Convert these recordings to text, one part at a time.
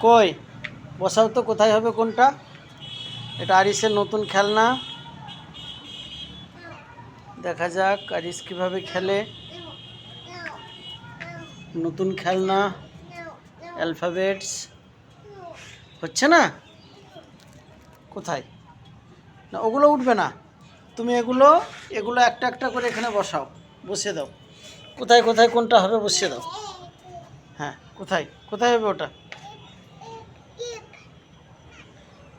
কই বসাও তো, কোথায় হবে কোনটা? এটা আরিসের নতুন খেলনা। দেখা যাক আরিস কিভাবে খেলে। নতুন খেলনা অ্যালফাবেটস। হচ্ছে না? কোথায়? না ওগুলো উঠবে না। তুমি এগুলো এগুলো একটা একটা করে এখানে বসাও, বসিয়ে দাও। কোথায় কোথায় কোনটা হবে বসিয়ে দাও। হ্যাঁ, কোথায় কোথায় হবে ওটা?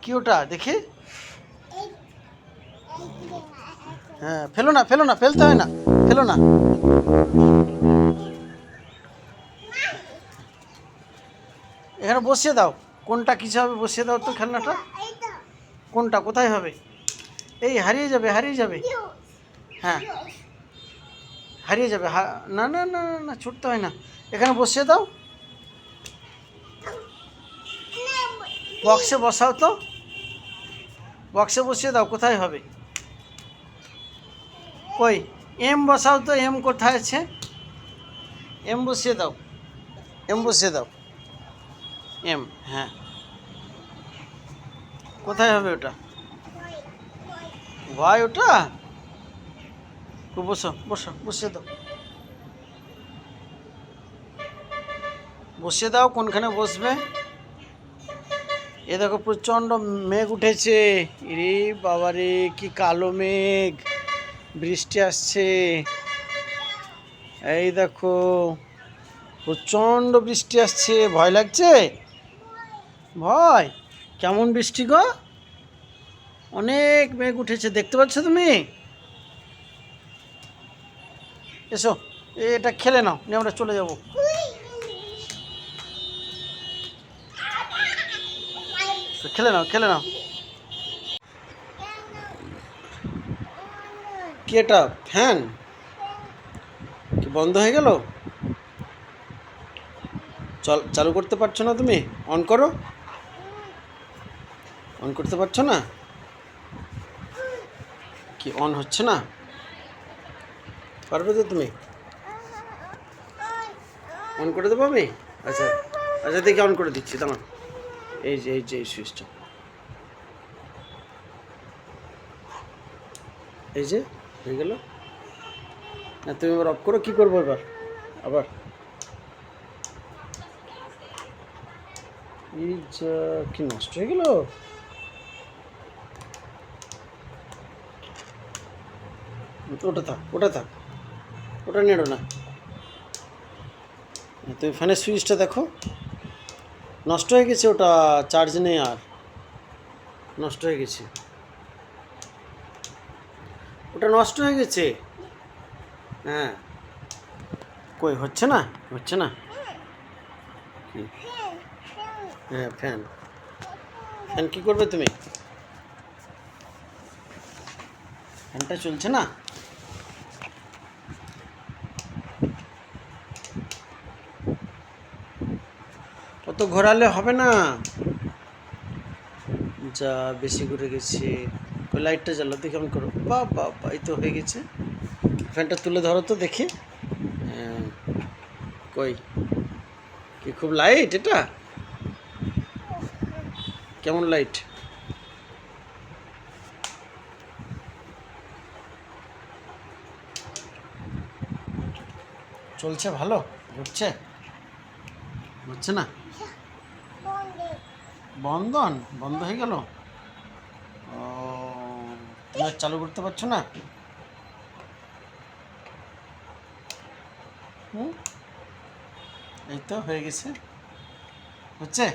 কি ওটা দেখি? হ্যাঁ, ফেলো না ফেলো না, ফেলতে হয় না, ফেলো না। এখানে বসিয়ে দাও। কোনটা কিসে হবে বসিয়ে দাও তো খেলনাটা। কোনটা কোথায় হবে? এই হারিয়ে যাবে, হারিয়ে যাবে। হ্যাঁ, হারিয়ে যাবে। না না না না না, ছুটতে হয় না। এখানে বসিয়ে দাও। বক্সে বসাও তো, বক্সে বসিয়ে দাও। কোথায় হবে? কই এম বসাও তো, এম কোথায় আছে? এম বসিয়ে দাও, এম বসিয়ে দাও। এম, হ্যাঁ। কোথায় হবে ওটা? ভাই ওটা বসো বসো, বসিয়ে দাও, বসিয়ে দাও। কোনখানে বসবে? এ দেখো প্রচণ্ড মেঘ উঠেছে। রে বাবারে, কি কালো মেঘ, বৃষ্টি আসছে। এই দেখো প্রচণ্ড বৃষ্টি আসছে। ভয় লাগছে? ভয়? কেমন বৃষ্টি গো? অনেক মেঘ উঠেছে, দেখতে পাচ্ছ তুমি? এসো, এটা খেলে নাও, নিয়ে আমরা চলে যাব। খেলে নাও, খেলে নাও। কি এটা ফ্যান? কি বন্ধ হয়ে গেল? চালু করতে পারছো না তুমি? অন করো। অন করতে পারছো না? কি অন হচ্ছে না? পারবে তো তুমি? অন করে দেবো আমি? আচ্ছা আচ্ছা, দেখি অন করে দিচ্ছি, দাঁড়ান। এই যে এই যে এই সুইচটা, এই যে হয়ে গেল। না তুমি এবার অফ করো। কী করবো এবার? আবার এই যা, কি নষ্ট হয়ে গেল? ওটা থাক, ওটা থাক, ওটা নেড়ো না। তুমি ফ্যানের সুইচটা দেখো, নষ্ট হয়ে গেছে ওটা, চার্জ নেই আর, নষ্ট হয়ে গেছে ওটা, নষ্ট হয়ে গেছে। হ্যাঁ, কই হচ্ছে না, হচ্ছে না। কি? হ্যাঁ ফ্যান, ফ্যান কী করবে তুমি? ফ্যানটা চলছে না। অত ঘোরালে হবে না, যা বেশি ঘুরে গেছে। ওই লাইটটা জ্বালো, দেখি আমি করো। বা বা বা, এই তো হয়ে গেছে। ফ্যানটা তুলে ধরো তো দেখি। হ্যাঁ, কই কি খুব লাইট এটা? কেমন লাইট? চলছে ভালো? ঘুরছে? ঘুরছে না? বন্ধন বন্ধ হয়ে গেল? ও, তুমি আর চালু করতে পারছো না? হুম, এই তো হয়ে গেছে। হচ্ছে?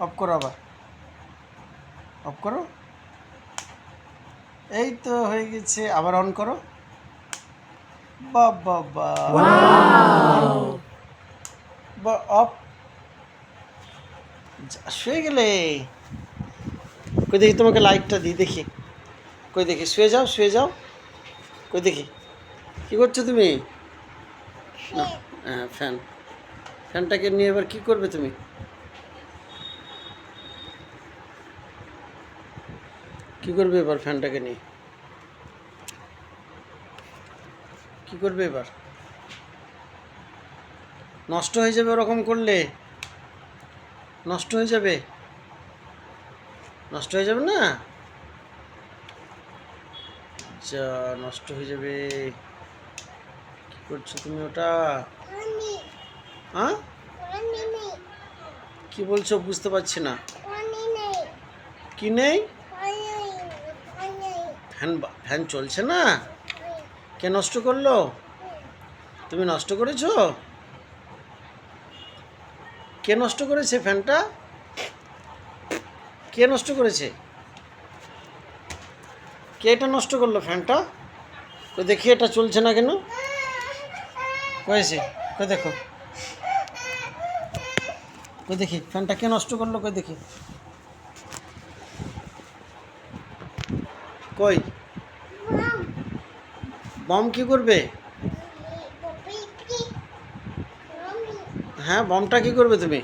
অফ করো আবার, অফ করো। এই তো হয়ে গেছে, আবার অন করো। বাবা বা, বা অফ। শুয়ে গেলে? কই দেখি তোমাকে লাইটটা দিই দেখি। কই দেখি, শুয়ে যাও, শুয়ে যাও। কই দেখি, কী করছো তুমি? না, হ্যাঁ ফ্যান, ফ্যানটাকে নিয়ে এবার কী করবে তুমি? কী করবে এবার ফ্যানটাকে নিয়ে? কী করবে এবার? নষ্ট হয়ে যাবে ওরকম করলে, নষ্ট হয়ে যাবে, নষ্ট হয়ে যাবে না, যা নষ্ট হয়ে যাবে। কি করছো তুমি ওটা? হ্যাঁ, কি বলছো বুঝতে পারছি না। কি নেই? ফ্যান ফ্যান চলছে না? কে নষ্ট করলো? তুমি নষ্ট করেছো? কে নষ্ট করেছে ফ্যানটা? কে নষ্ট করেছে? কে এটা নষ্ট করলো ফ্যানটা? তো দেখি এটা চলছে না কেন? কয়েছে কই দেখো, কই দেখি ফ্যানটা কে নষ্ট করলো, কই দেখি, কই বম কি করবে? হ্যাঁ, বমটা কি করবে তুমি?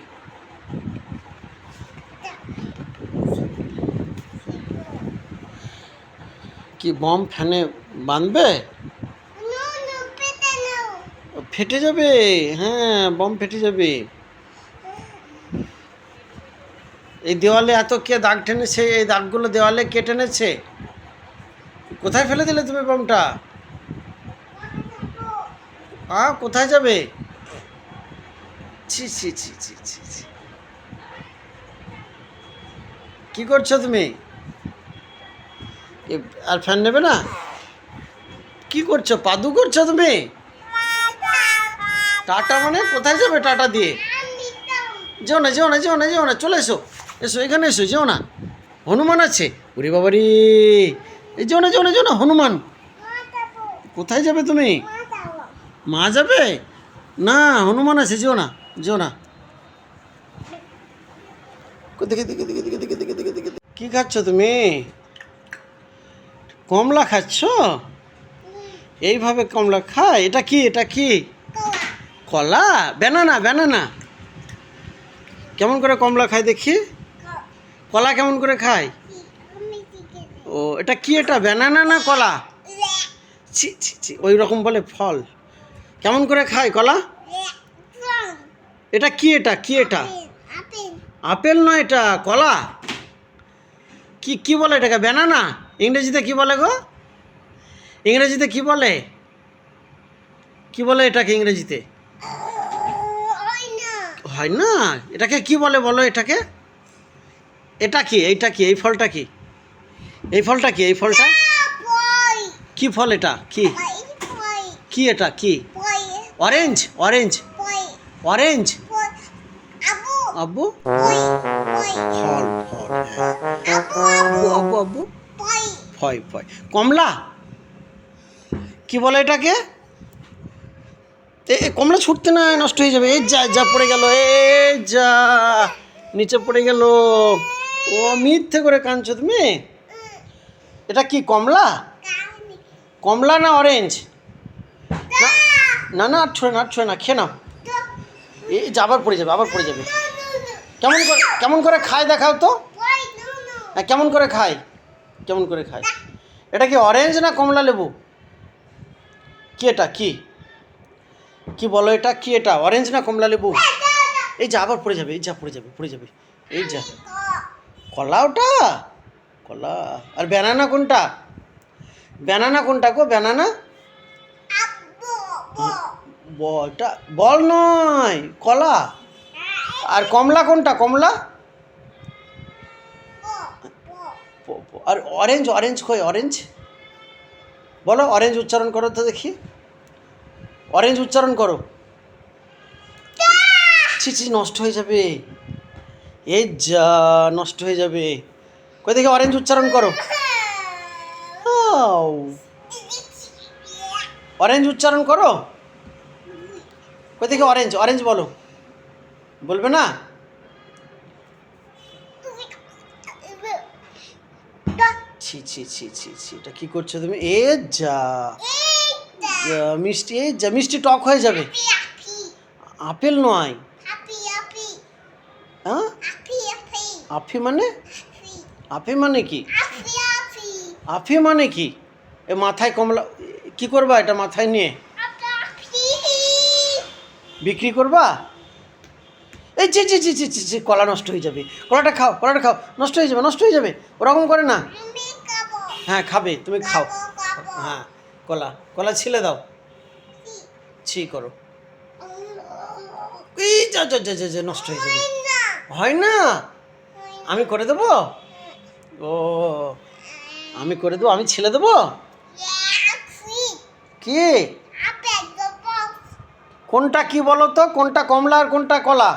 কি বম ফ্যানে বাঁধবে? ফেটে যাবে, হ্যাঁ বম ফেটে যাবে। এই দেওয়ালে এত কে দাগ টেনেছে? এই দাগগুলো দেওয়ালে কে টেনেছে? কোথায় ফেলে দিলে তুমি বমটা? কোথায় যাবে? ছি ছি ছি ছি ছি ছি। কি করছো তুমি? আর ফ্যান নেবে না? কি করছো, পাদু করছো তুমি? টাটা মানে কোথায় যাবে টাটা দিয়ে? যেও না, যেও না, যেও না, যেও না, চলে এসো, এসো এখানে এসো, যেও না, হনুমান আছে। ওরে বাবারি, এই যেও না, যেও না, যেও না, হনুমান। কোথায় যাবে তুমি? মা যাবে না, হনুমান আছে, যেও না, যেও না। দেখে দেখে দেখে দেখে দেখে দেখে দেখে দেখে। কি খাচ্ছ তুমি? কমলা খাচ্ছ? এইভাবে কমলা খায়? এটা কি, এটা কি? কলা? Banana, banana. কেমন করে কমলা খায় দেখি? কলা কেমন করে খায়? ও, এটা কি, এটা ব্যানানা না কলা? ছি ছি ছি, ওই রকম বলে ফল। কেমন করে খায় কলা? এটা কি, এটা কি, এটা আপেল নয়, এটা কলা। কি কি বলে এটাকে? ব্যানানা? ইংরেজিতে কি বলে গো? ইংরেজিতে কি বলে? কি বলে এটাকে ইংরেজিতে? হয় না, এটাকে কি বলে বলো এটাকে? এটা কি, এইটা কি, এই ফলটা কি? এই ফলটা কি, এই ফলটা কি ফল? এটা কি, কি এটা কি? Orange, orange, orange. আব্বু ফল, ফল, আব্বু আব্বু আব্বু, ফয় ফয়। কমলা কি বলে এটাকে? কমলা ছুটতে না, নষ্ট হয়ে যাবে। এই যা, যা পড়ে গেল, এই যা নিচে পড়ে গেল। ও মিথ্যে করে কাঁদছো তুমি। এটা কি কমলা? কমলা না অরেঞ্জ? না না, আর ছড়ে না, আর ছড়ে না, খেয়ে নাও। এই যে আবার পড়ে যাবে, আবার পড়ে যাবে। কেমন করে, কেমন করে খায় দেখাও তো। হ্যাঁ, কেমন করে খায়, কেমন করে খায়? এটা কি অরেঞ্জ না কমলা লেবু? কি এটা কি, কি বলো এটা কি? এটা অরেঞ্জ না কমলা লেবু? এই যা আবার পড়ে যাবে, এই যা পড়ে যাবে, পড়ে যাবে, এই যা। কলা ওটা? কলা। আর ব্যানানা কোনটা? ব্যানানা কোনটা গো, ব্যানানা? এটা বল নয়, কলা। আর কমলা কোনটা, কমলা? আর অরেঞ্জ, অরেঞ্জ কই, অরেঞ্জ বলো, অরেঞ্জ উচ্চারণ করো তো দেখি, অরেঞ্জ উচ্চারণ করো। ছি ছি, নষ্ট হয়ে যাবে, এই যা নষ্ট হয়ে যাবে। কই দেখি অরেঞ্জ উচ্চারণ করো। অরেঞ্জ উচ্চারণ করো, কই দেখি অরেঞ্জ, অরেঞ্জ বলো। বলবে না? ছি ছি ছি ছি ছি, এটা কি করছো তুমি? এ যা, মিষ্টি, এই যা মিষ্টি টক হয়ে যাবে। আপেল নয়। হ্যাঁ, আফি মানে? আফি মানে কি? আফি মানে কি? এ মাথায় কমলা কি করবা এটা মাথায় নিয়ে? বিক্রি করবা? এই জি জি জি জি জি জি, কলা নষ্ট হয়ে যাবে। কলাটা খাও, কলাটা খাও, নষ্ট হয়ে যাবে, নষ্ট হয়ে যাবে। ওরকম করে না। হ্যাঁ খাবে, তুমি খাও। হ্যাঁ কলা, কলা ছিলে দাও। ছি করো। এই যা যা যা যা যা, নষ্ট হয়ে যাবে। হয় না? আমি করে দেবো? ও আমি করে দেবো, আমি ছিলে দেবো? কি? কোনটা কি বলো তো? কোনটা কমলা আর কোনটা কলা?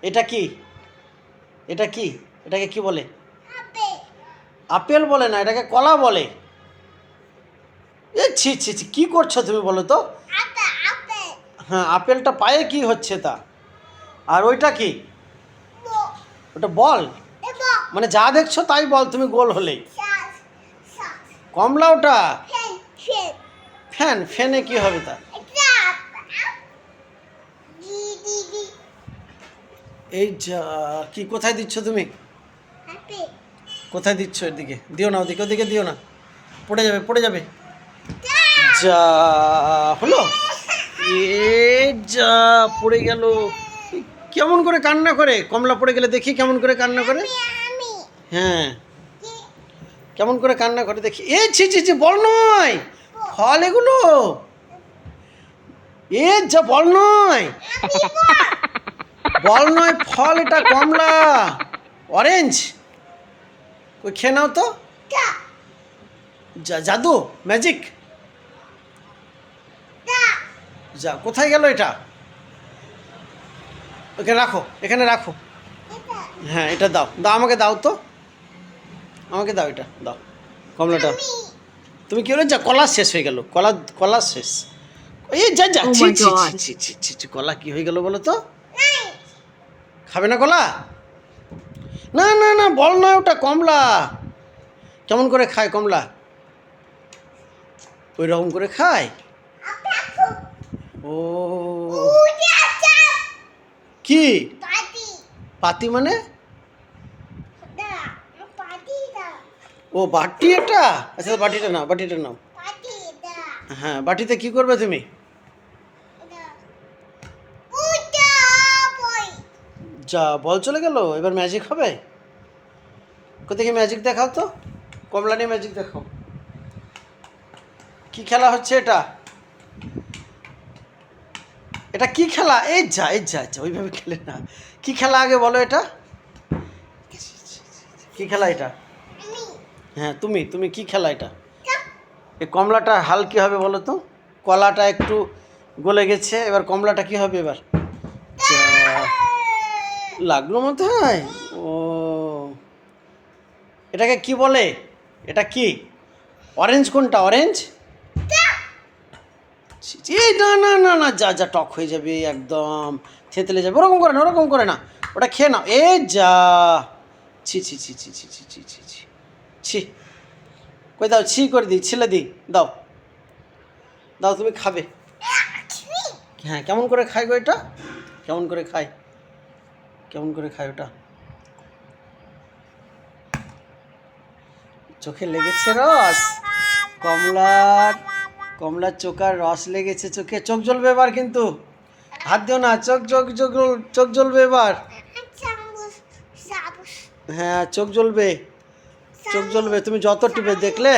এটা কি? এটা কি? এটাকে কি বলে? আপেল বলে না, এটাকে কলা বলে। এ ছি ছি ছি, কি করছো তুমি বলো তো? হ্যাঁ আপেলটা পায়ে কি হচ্ছে তা? আর ওইটা কি? ওটা বল? মানে যা দেখছো তাই বল, তুমি গোল হলেই। কমলা ওটা। ফ্যান, ফ্যানে কি হবে তা? এই যা, কি কোথায় দিচ্ছ তুমি? কোথায় দিচ্ছ? এদিকে দিও না, ওদিকে ওদিকে দিও না, পড়ে যাবে, পড়ে যাবে। যা হলো, এ যা পড়ে গেল। কেমন করে কান্না করে? কমলা পড়ে গেলে দেখি কেমন করে কান্না করে। হ্যাঁ কেমন করে কান্না করে দেখি। এ ছি ছি ছি, বল নয়, ফল এগুলো। এ যা, বল নয়, বল নয়, ফল এটা, কমলা, অরেঞ্জ। ওই খেয়ে নাও তো। জাদু, ম্যাজিক। যা, কোথায় গেল এটা? ওকে রাখো, এখানে রাখো। হ্যাঁ এটা দাও, দাও আমাকে, দাও তো, আমাকে দাও, এটা দাও, কমলাটা। তুমি কি হলো? যা, কলা শেষ হয়ে গেল, কলা, কলা শেষ। এই যা যা, ছি ছি ছি ছি ছি ছি, কলা কি হয়ে গেল বলো তো? খাবে না কলা? না না না, বল নয় ওটা, কমলা। কেমন করে খায় কমলা? ওই রকম করে খায়। ও কি? পাতি মানে? ও বাটি এটা। আচ্ছা বাটিটা নাও, বাটিটা নাও। হ্যাঁ বাটিতে কি করবে তুমি? যা, বল চলে গেল, এবার ম্যাজিক হবে। কোথায় ম্যাজিক দেখাও তো, কমলা নিয়ে ম্যাজিক দেখাও। কি খেলা হচ্ছে এটা? এটা কি খেলা? এই যা, এই যা যা, ওইভাবে খেলে না। কি খেলা আগে বলো এটা? কি খেলা এটা? হ্যাঁ তুমি, তুমি কি খেলা এটা? এই কমলাটা হাল কি হবে বলো তো? কলাটা একটু গলে গেছে, এবার কমলাটা কি হবে এবার? যা, লাগলো মাথায়। ও এটাকে কি বলে? এটা কি? অরেঞ্জ কোনটা? অরেঞ্জ? এই না না না না, যা যা, টক হয়ে যাবে একদম, থেতলে যাবে। ওরকম করে না, ওরকম করে না, ওটা খেয়ে নাও। এ যা, ছি ছি ছি ছি ছি ছি ছি ছি ছি ছি, কই দাও, ছি করে দিই, ছিলে দিই, দাও দাও, তুমি খাবে। হ্যাঁ কেমন করে খায় গো এটা? কেমন করে খায়? কেমন করে খায় ওটা? চোখে লেগেছে রস? কমলার, কমলার চোখার রস লেগেছে চোখে, চোখ জ্বলবে এবার কিন্তু। হাত দিও না, চোখ চোখ চোখ, চোখ জ্বলবে এবার। হ্যাঁ চোখ জ্বলবে, চোখ জ্বলবে, তুমি যত টিপে দেখলে